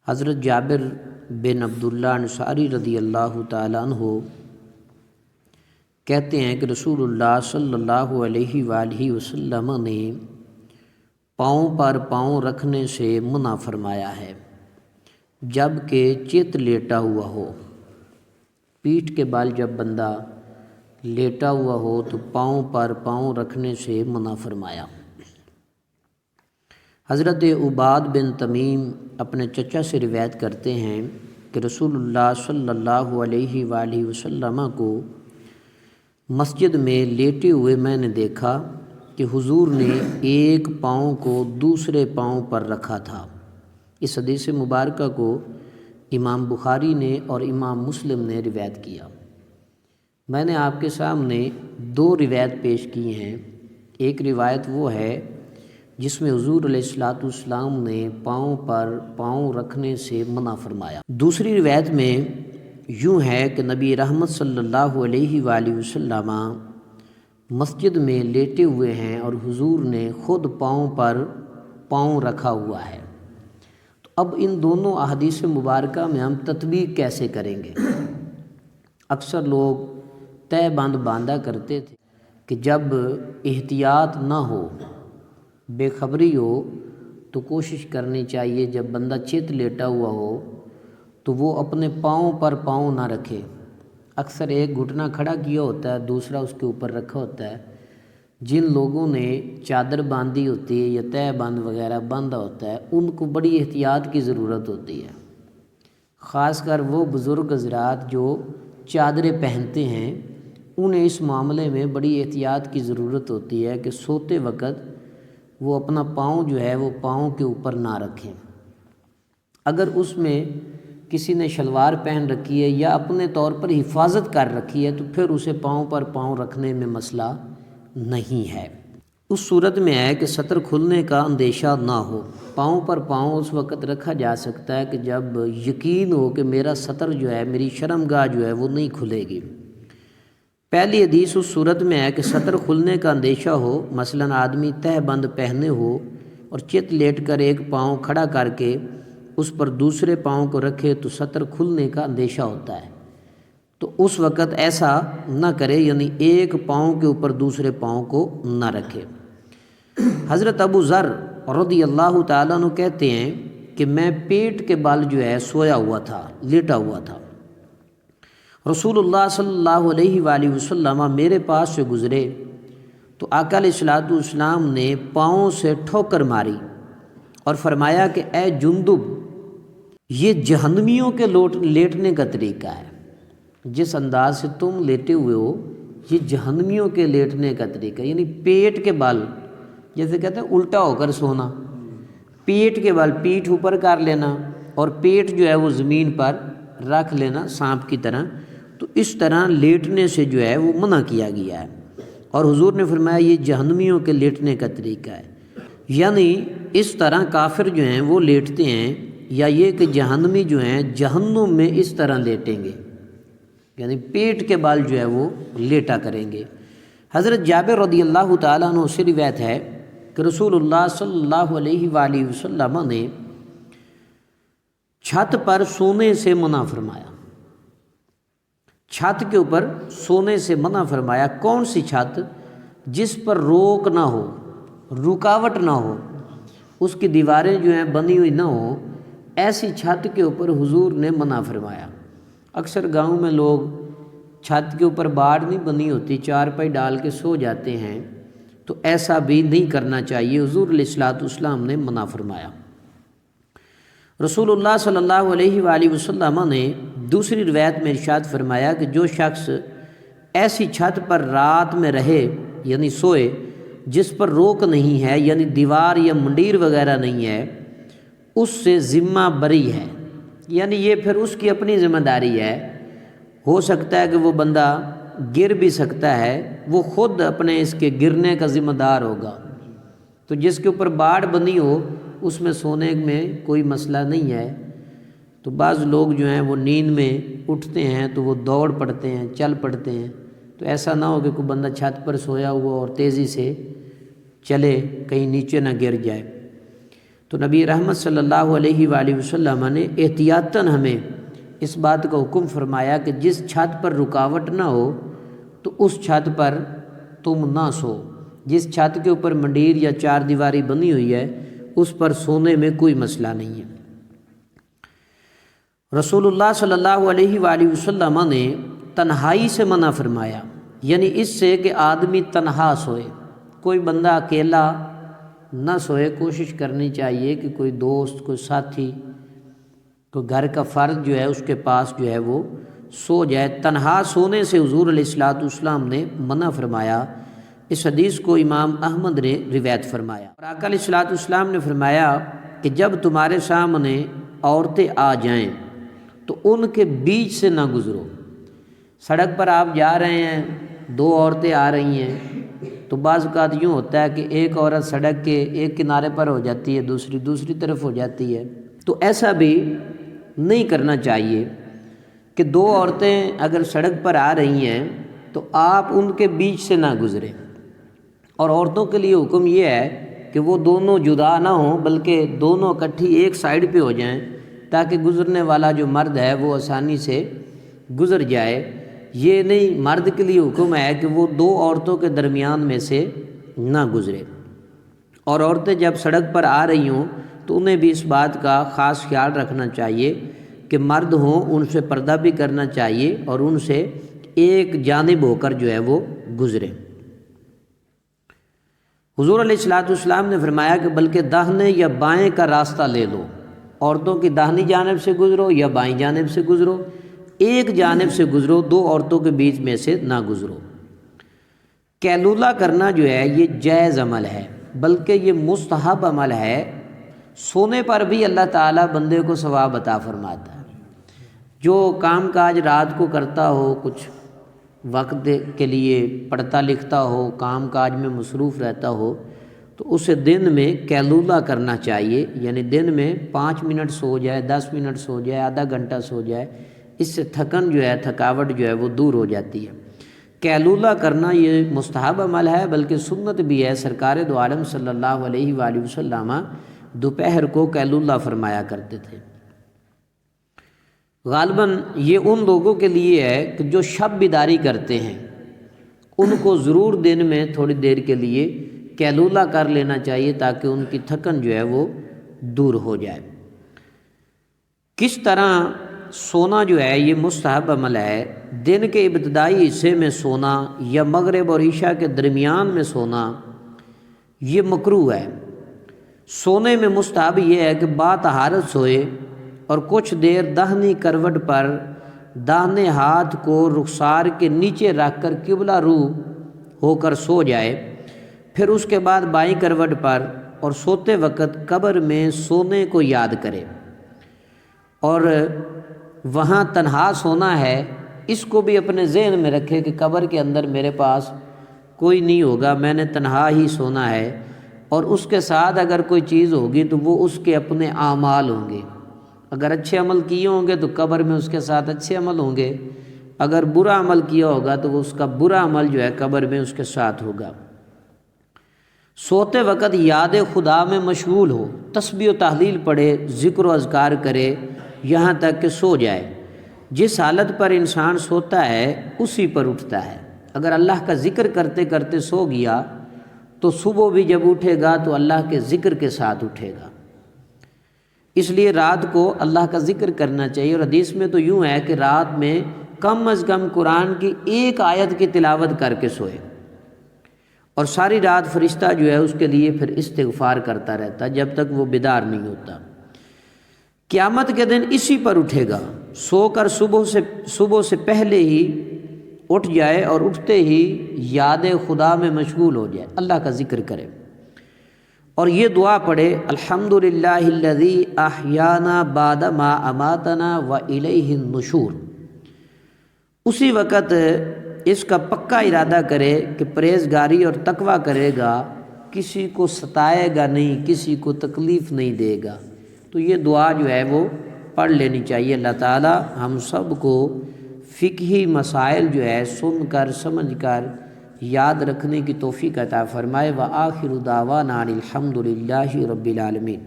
حضرت جابر بن عبداللہ انصاری رضی اللہ تعالیٰ عنہ کہتے ہیں کہ رسول اللہ صلی اللہ علیہ وآلہ وسلم نے پاؤں پر پاؤں رکھنے سے منع فرمایا ہے جب کہ چت لیٹا ہوا ہو۔ پیٹھ کے بال جب بندہ لیٹا ہوا ہو تو پاؤں پر پاؤں رکھنے سے منع فرمایا۔ حضرت عباد بن تمیم اپنے چچا سے روایت کرتے ہیں کہ رسول اللہ صلی اللہ علیہ وآلہ وسلم کو مسجد میں لیٹے ہوئے میں نے دیکھا کہ حضور نے ایک پاؤں کو دوسرے پاؤں پر رکھا تھا۔ اس حدیث مبارکہ کو امام بخاری نے اور امام مسلم نے روایت کیا۔ میں نے آپ کے سامنے دو روایت پیش کی ہیں۔ ایک روایت وہ ہے جس میں حضور علیہ السلام نے پاؤں پر پاؤں رکھنے سے منع فرمایا۔ دوسری روایت میں یوں ہے کہ نبی رحمت صلی اللہ علیہ وآلہ وسلم مسجد میں لیٹے ہوئے ہیں اور حضور نے خود پاؤں پر پاؤں رکھا ہوا ہے۔ تو اب ان دونوں احادیث مبارکہ میں ہم تطبیق کیسے کریں گے؟ اکثر لوگ تہہ بند باندھا کرتے تھے کہ جب احتیاط نہ ہو، بے خبری ہو، تو کوشش کرنی چاہیے جب بندہ چت لیٹا ہوا ہو تو وہ اپنے پاؤں پر پاؤں نہ رکھے۔ اکثر ایک گھٹنا کھڑا کیا ہوتا ہے، دوسرا اس کے اوپر رکھا ہوتا ہے۔ جن لوگوں نے چادر باندھی ہوتی ہے یا تہہ بند وغیرہ باندھا ہوتا ہے ان کو بڑی احتیاط کی ضرورت ہوتی ہے، خاص کر وہ بزرگ حضرات جو چادریں پہنتے ہیں انہیں اس معاملے میں بڑی احتیاط کی ضرورت ہوتی ہے کہ سوتے وقت وہ اپنا پاؤں جو ہے وہ پاؤں کے اوپر نہ رکھیں۔ اگر اس میں کسی نے شلوار پہن رکھی ہے یا اپنے طور پر حفاظت کر رکھی ہے تو پھر اسے پاؤں پر پاؤں رکھنے میں مسئلہ نہیں ہے۔ اس صورت میں ہے کہ سطر کھلنے کا اندیشہ نہ ہو۔ پاؤں پر پاؤں اس وقت رکھا جا سکتا ہے کہ جب یقین ہو کہ میرا سطر جو ہے، میری شرمگاہ جو ہے وہ نہیں کھلے گی۔ پہلی حدیث اس صورت میں ہے کہ سطر کھلنے کا اندیشہ ہو، مثلاً آدمی تہہ بند پہنے ہو اور چت لیٹ کر ایک پاؤں کھڑا کر کے اس پر دوسرے پاؤں کو رکھے تو سطر کھلنے کا اندیشہ ہوتا ہے، تو اس وقت ایسا نہ کرے، یعنی ایک پاؤں کے اوپر دوسرے پاؤں کو نہ رکھے۔ حضرت ابو ذر رضی اللہ تعالیٰ عنہ کہتے ہیں کہ میں پیٹ کے بل جو ہے سویا ہوا تھا، لیٹا ہوا تھا۔ رسول اللہ صلی اللہ علیہ وآلہ وسلم میرے پاس سے گزرے تو آقا علیہ السلام نے پاؤں سے ٹھوکر ماری اور فرمایا کہ اے جندب، یہ جہنمیوں کے لیٹنے کا طریقہ ہے۔ جس انداز سے تم لیٹے ہوئے ہو یہ جہنمیوں کے لیٹنے کا طریقہ ہے، یعنی پیٹ کے بل، جیسے کہتے ہیں الٹا ہو کر سونا، پیٹ کے بل پیٹھ اوپر کر لینا اور پیٹ جو ہے وہ زمین پر رکھ لینا سانپ کی طرح، تو اس طرح لیٹنے سے جو ہے وہ منع کیا گیا ہے۔ اور حضور نے فرمایا یہ جہنمیوں کے لیٹنے کا طریقہ ہے، یعنی اس طرح کافر جو ہیں وہ لیٹتے ہیں، یا یہ کہ جہنمی جو ہیں جہنم میں اس طرح لیٹیں گے، یعنی پیٹ کے بال جو ہے وہ لیٹا کریں گے۔ حضرت جابر رضی اللہ تعالیٰ عنہ سے روایت ہے کہ رسول اللہ صلی اللہ علیہ وآلہ وسلم نے چھت پر سونے سے منع فرمایا۔ چھت کے اوپر سونے سے منع فرمایا۔ کون سی چھت؟ جس پر روک نہ ہو، رکاوٹ نہ ہو، اس کی دیواریں جو ہیں بنی ہوئی نہ ہو، ایسی چھت کے اوپر حضور نے منع فرمایا۔ اکثر گاؤں میں لوگ چھت کے اوپر باڑ نہیں بنی ہوتی، چارپائی ڈال کے سو جاتے ہیں، تو ایسا بھی نہیں کرنا چاہیے، حضور علیہ السلام نے منع فرمایا۔ رسول اللہ صلی اللہ علیہ وآلہ وسلم نے دوسری روایت میں ارشاد فرمایا کہ جو شخص ایسی چھت پر رات میں رہے یعنی سوئے جس پر روک نہیں ہے، یعنی دیوار یا منڈیر وغیرہ نہیں ہے، اس سے ذمہ بری ہے، یعنی یہ پھر اس کی اپنی ذمہ داری ہے۔ ہو سکتا ہے کہ وہ بندہ گر بھی سکتا ہے، وہ خود اپنے اس کے گرنے کا ذمہ دار ہوگا۔ تو جس کے اوپر باڑ بنی ہو اس میں سونے میں کوئی مسئلہ نہیں ہے۔ تو بعض لوگ جو ہیں وہ نیند میں اٹھتے ہیں تو وہ دوڑ پڑتے ہیں، چل پڑتے ہیں، تو ایسا نہ ہو کہ کوئی بندہ چھت پر سویا ہوا اور تیزی سے چلے، کہیں نیچے نہ گر جائے۔ تو نبی رحمت صلی اللہ علیہ وآلہ وسلم نے احتیاطاً ہمیں اس بات کا حکم فرمایا کہ جس چھت پر رکاوٹ نہ ہو تو اس چھت پر تم نہ سو، جس چھت کے اوپر منڈیر یا چار دیواری بنی ہوئی ہے اس پر سونے میں کوئی مسئلہ نہیں ہے۔ رسول اللہ صلی اللہ علیہ وآلہ وسلم نے تنہائی سے منع فرمایا، یعنی اس سے کہ آدمی تنہا سوئے، کوئی بندہ اکیلا نہ سوئے، کوشش کرنی چاہیے کہ کوئی دوست، کوئی ساتھی، کوئی گھر کا فرد جو ہے اس کے پاس جو ہے وہ سو جائے۔ تنہا سونے سے حضور علیہ الصلوۃ والسلام نے منع فرمایا۔ اس حدیث کو امام احمد نے روایت فرمایا۔ اور آقا علیہ الصلوۃ والسلام نے فرمایا کہ جب تمہارے سامنے عورتیں آ جائیں تو ان کے بیچ سے نہ گزرو۔ سڑک پر آپ جا رہے ہیں، دو عورتیں آ رہی ہیں تو بعض اوقات یوں ہوتا ہے کہ ایک عورت سڑک کے ایک کنارے پر ہو جاتی ہے، دوسری طرف ہو جاتی ہے، تو ایسا بھی نہیں کرنا چاہیے کہ دو عورتیں اگر سڑک پر آ رہی ہیں تو آپ ان کے بیچ سے نہ گزریں۔ اور عورتوں کے لیے حکم یہ ہے کہ وہ دونوں جدا نہ ہوں بلکہ دونوں اکٹھی ایک سائیڈ پہ ہو جائیں تاکہ گزرنے والا جو مرد ہے وہ آسانی سے گزر جائے۔ یہ نہیں، مرد کے لیے حکم ہے کہ وہ دو عورتوں کے درمیان میں سے نہ گزرے۔ اور عورتیں جب سڑک پر آ رہی ہوں تو انہیں بھی اس بات کا خاص خیال رکھنا چاہیے کہ مرد ہوں ان سے پردہ بھی کرنا چاہیے اور ان سے ایک جانب ہو کر جو ہے وہ گزرے۔ حضور علیہ الصلوۃ والسلام نے فرمایا کہ بلکہ داہنے یا بائیں کا راستہ لے لو، عورتوں کی داہنی جانب سے گزرو یا بائیں جانب سے گزرو، ایک جانب سے گزرو، دو عورتوں کے بیچ میں سے نہ گزرو۔ قیلولہ کرنا جو ہے یہ جائز عمل ہے، بلکہ یہ مستحب عمل ہے۔ سونے پر بھی اللہ تعالیٰ بندے کو ثواب عطا فرماتا ہے۔ جو کام کاج رات کو کرتا ہو، کچھ وقت کے لیے پڑھتا لکھتا ہو، کام کاج میں مصروف رہتا ہو، تو اسے دن میں قیلولہ کرنا چاہیے، یعنی دن میں 5 منٹ سو جائے، 10 منٹ سو جائے، آدھا گھنٹہ سو جائے، اس سے تھکن جو ہے، تھکاوٹ جو ہے وہ دور ہو جاتی ہے۔ قیلولہ کرنا یہ مستحب عمل ہے، بلکہ سنت بھی ہے۔ سرکار دو عالم صلی اللہ علیہ وآلہ وسلم دوپہر کو قیلولہ فرمایا کرتے تھے۔ غالباً یہ ان لوگوں کے لیے ہے کہ جو شب بیداری کرتے ہیں، ان کو ضرور دن میں تھوڑی دیر کے لیے قیلولہ کر لینا چاہیے تاکہ ان کی تھکن جو ہے وہ دور ہو جائے۔ کس طرح سونا جو ہے یہ مستحب عمل ہے۔ دن کے ابتدائی حصے میں سونا یا مغرب اور عشاء کے درمیان میں سونا یہ مکروہ ہے۔ سونے میں مستحب یہ ہے کہ باطہارت سوئے اور کچھ دیر داہنی کروٹ پر داہنے ہاتھ کو رخسار کے نیچے رکھ کر قبلہ رو ہو کر سو جائے، پھر اس کے بعد بائیں کروٹ پر اور سوتے وقت قبر میں سونے کو یاد کرے، اور وہاں تنہا سونا ہے اس کو بھی اپنے ذہن میں رکھے کہ قبر کے اندر میرے پاس کوئی نہیں ہوگا، میں نے تنہا ہی سونا ہے، اور اس کے ساتھ اگر کوئی چیز ہوگی تو وہ اس کے اپنے اعمال ہوں گے۔ اگر اچھے عمل کیے ہوں گے تو قبر میں اس کے ساتھ اچھے عمل ہوں گے، اگر برا عمل کیا ہوگا تو وہ اس کا برا عمل جو ہے قبر میں اس کے ساتھ ہوگا۔ سوتے وقت یاد خدا میں مشغول ہو، تسبیح و تحلیل پڑھے، ذکر و اذکار کرے یہاں تک کہ سو جائے۔ جس حالت پر انسان سوتا ہے اسی پر اٹھتا ہے۔ اگر اللہ کا ذکر کرتے کرتے سو گیا تو صبح بھی جب اٹھے گا تو اللہ کے ذکر کے ساتھ اٹھے گا۔ اس لیے رات کو اللہ کا ذکر کرنا چاہیے، اور حدیث میں تو یوں ہے کہ رات میں کم از کم قرآن کی ایک آیت کی تلاوت کر کے سوئے، اور ساری رات فرشتہ جو ہے اس کے لیے پھر استغفار کرتا رہتا جب تک وہ بیدار نہیں ہوتا۔ قیامت کے دن اسی پر اٹھے گا، سو کر صبح سے پہلے ہی اٹھ جائے اور اٹھتے ہی یاد خدا میں مشغول ہو جائے، اللہ کا ذکر کرے، اور یہ دعا پڑھے، الحمدللہ الذی احیانا بعد ما اماتنا والیہ النشور۔ اسی وقت اس کا پکا ارادہ کرے کہ پرہیزگاری اور تقوی کرے گا، کسی کو ستائے گا نہیں، کسی کو تکلیف نہیں دے گا۔ تو یہ دعا جو ہے وہ پڑھ لینی چاہیے۔ اللہ تعالی ہم سب کو فقہی مسائل جو ہے سن کر سمجھ کر یاد رکھنے کی توفیق عطا فرمائے۔ وآخر دعوانا الحمدللہ رب العالمین۔